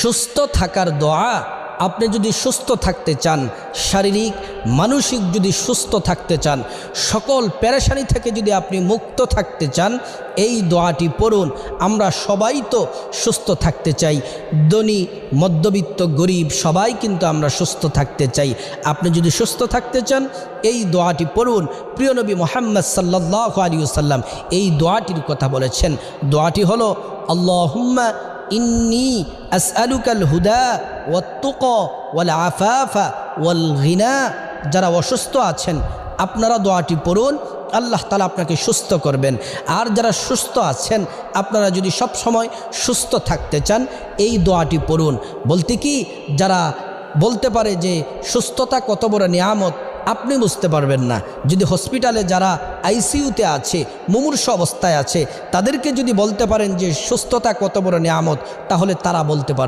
সুস্থ থাকার দোয়া। আপনি যদি সুস্থ থাকতে চান, শারীরিক মানসিক যদি সুস্থ থাকতে চান, সকল পেরেশানি থেকে যদি আপনি মুক্ত থাকতে চান, এই দোয়াটি পড়ুন। আমরা সবাই তো সুস্থ থাকতে চাই, ধনী মধ্যবিত্ত গরিব সবাই কিন্তু আমরা সুস্থ থাকতে চাই। আপনি যদি সুস্থ থাকতে চান এই দোয়াটি পড়ুন। প্রিয় নবী মুহাম্মদ সাল্লাল্লাহু আলাইহি ওয়াসাল্লাম এই দোয়াটির কথা বলেছেন। দোয়াটি হলো আল্লাহুম্মা ইন্নী আসআলুকাল হুদা ওয়াত-তুকা ওয়াল আফাফা ওয়াল গিনা। যারা অসুস্থ আছেন আপনারা দোয়াটি পড়ুন, আল্লাহ তাআলা আপনাকে সুস্থ করবেন। আর যারা সুস্থ আছেন আপনারা যদি সব সময় সুস্থ থাকতে চান এই দোয়াটি পড়ুন। বলতে কি, যারা বলতে পারে যে সুস্থতা কত বড় নিয়ামত আপনি বুঝতে পারবেন না। যদি হসপিটালে যারা আইসিইউতে আছে, মুমূর্ষ অবস্থায় আছে, তাদেরকে যদি বলতে পারেন যে সুস্থতা কত বড় নিয়ামত, তাহলে তারা বলতে পারে।